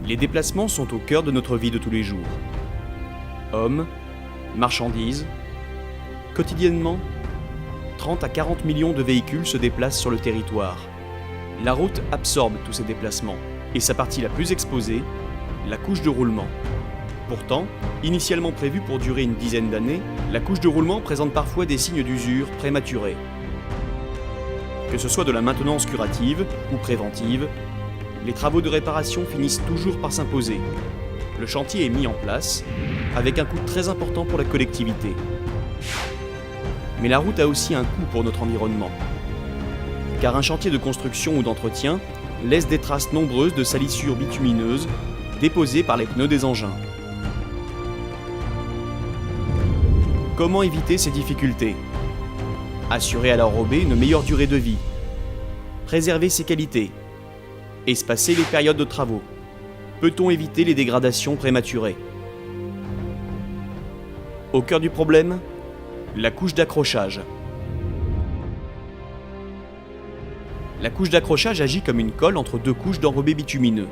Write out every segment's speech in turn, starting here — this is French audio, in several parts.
Les déplacements sont au cœur de notre vie de tous les jours. Hommes, marchandises, quotidiennement, 30 à 40 millions de véhicules se déplacent sur le territoire. La route absorbe tous ces déplacements, et sa partie la plus exposée, la couche de roulement. Pourtant, initialement prévue pour durer une dizaine d'années, la couche de roulement présente parfois des signes d'usure prématurés. Que ce soit de la maintenance curative ou préventive, les travaux de réparation finissent toujours par s'imposer. Le chantier est mis en place, avec un coût très important pour la collectivité. Mais la route a aussi un coût pour notre environnement. Car un chantier de construction ou d'entretien laisse des traces nombreuses de salissures bitumineuses déposées par les pneus des engins. Comment éviter ces difficultés ? Assurer à l'enrobé une meilleure durée de vie. Préserver ses qualités. Espacer les périodes de travaux. Peut-on éviter les dégradations prématurées ? Au cœur du problème, la couche d'accrochage. La couche d'accrochage agit comme une colle entre deux couches d'enrobé bitumineux.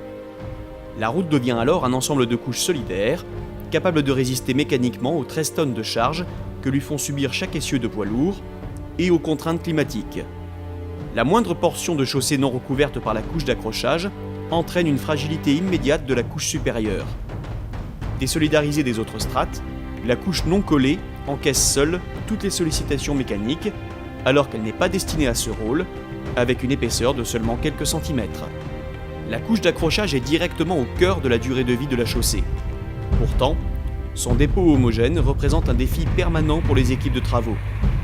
La route devient alors un ensemble de couches solidaires, capables de résister mécaniquement aux 13 tonnes de charge que lui font subir chaque essieu de poids lourd et aux contraintes climatiques. La moindre portion de chaussée non recouverte par la couche d'accrochage entraîne une fragilité immédiate de la couche supérieure. Désolidarisée des autres strates, la couche non collée encaisse seule toutes les sollicitations mécaniques, alors qu'elle n'est pas destinée à ce rôle, avec une épaisseur de seulement quelques centimètres. La couche d'accrochage est directement au cœur de la durée de vie de la chaussée. Pourtant, son dépôt homogène représente un défi permanent pour les équipes de travaux.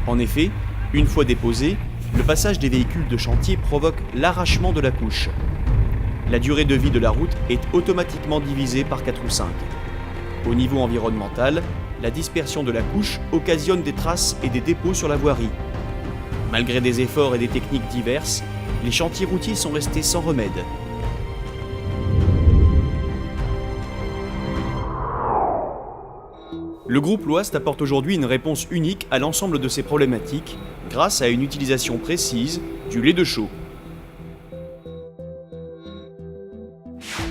En effet, une fois déposée, le passage des véhicules de chantier provoque l'arrachement de la couche. La durée de vie de la route est automatiquement divisée par 4 ou 5. Au niveau environnemental, la dispersion de la couche occasionne des traces et des dépôts sur la voirie. Malgré des efforts et des techniques diverses, les chantiers routiers sont restés sans remède. Le groupe Loast apporte aujourd'hui une réponse unique à l'ensemble de ces problématiques grâce à une utilisation précise du lait de chaux.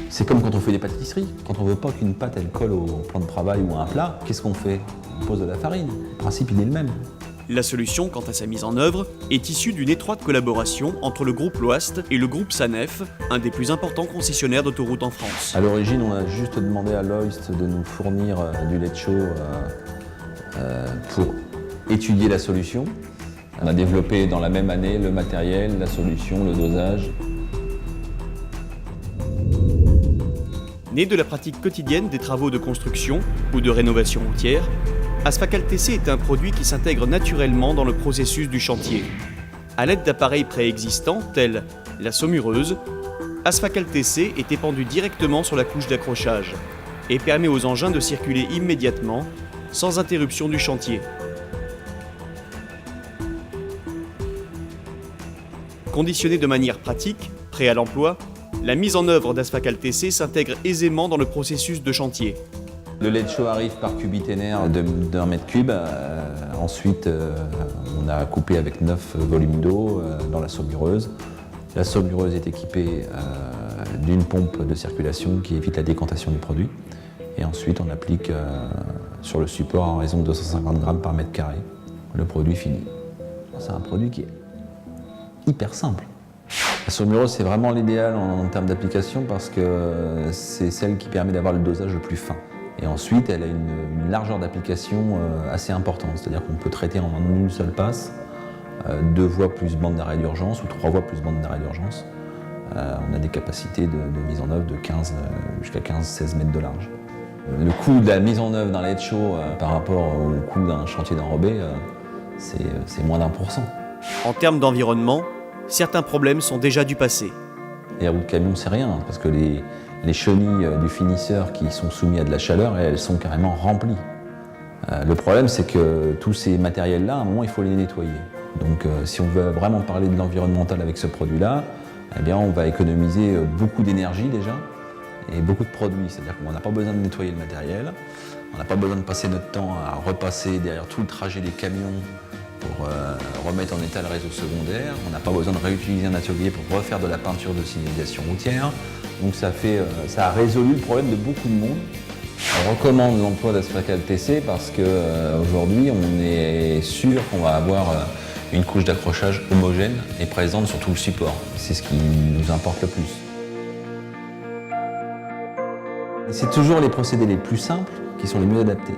C'est comme quand on fait des pâtisseries. Quand on veut pas qu'une pâte elle colle au plan de travail ou à un plat, qu'est-ce qu'on fait ? On pose de la farine. Le principe il est le même. La solution, quant à sa mise en œuvre, est issue d'une étroite collaboration entre le groupe Loast et le groupe Sanef, un des plus importants concessionnaires d'autoroutes en France. À l'origine, on a juste demandé à Loast de nous fournir du lait de chaux pour étudier la solution. On a développé dans la même année le matériel, la solution, le dosage. Né de la pratique quotidienne des travaux de construction ou de rénovation routière, Asfacal TC est un produit qui s'intègre naturellement dans le processus du chantier. À l'aide d'appareils préexistants tels la saumureuse, Asfacal TC est épandu directement sur la couche d'accrochage et permet aux engins de circuler immédiatement, sans interruption du chantier. Conditionnée de manière pratique, prêt à l'emploi, la mise en œuvre d'Asfacal TC s'intègre aisément dans le processus de chantier. Le lait de chaux arrive par cubiténaire d'1 mètre cube. Ensuite, on a coupé avec 9 volumes d'eau dans la saumureuse. La saumureuse est équipée d'une pompe de circulation qui évite la décantation du produit. Et ensuite, on applique sur le support à raison de 250 grammes par mètre carré. Le produit fini. C'est un produit qui est hyper simple. La saumureuse, c'est vraiment l'idéal en termes d'application parce que c'est celle qui permet d'avoir le dosage le plus fin. Et ensuite, elle a une largeur d'application assez importante, c'est-à-dire qu'on peut traiter en une seule passe 2 voies plus bande d'arrêt d'urgence ou 3 voies plus bande d'arrêt d'urgence. On a des capacités de mise en œuvre de 15 jusqu'à 15-16 mètres de large. Le coût de la mise en œuvre d'un lait de chaux par rapport au coût d'un chantier d'enrobé, c'est moins d'1%. En termes d'environnement, certains problèmes sont déjà du passé. Les roues de camion, c'est rien, parce que les chenilles du finisseur qui sont soumis à de la chaleur, elles sont carrément remplies. Le problème, c'est que tous ces matériels-là, à un moment, il faut les nettoyer. Donc si on veut vraiment parler de l'environnemental avec ce produit-là, eh bien, on va économiser beaucoup d'énergie déjà et beaucoup de produits. C'est-à-dire qu'on n'a pas besoin de nettoyer le matériel, on n'a pas besoin de passer notre temps à repasser derrière tout le trajet des camions pour remettre en état le réseau secondaire. On n'a pas besoin de réutiliser un atelier pour refaire de la peinture de signalisation routière. Donc ça a résolu le problème de beaucoup de monde. On recommande l'emploi d'Aspacal TC parce qu'aujourd'hui on est sûr qu'on va avoir une couche d'accrochage homogène et présente sur tout le support. C'est ce qui nous importe le plus. C'est toujours les procédés les plus simples qui sont les mieux adaptés.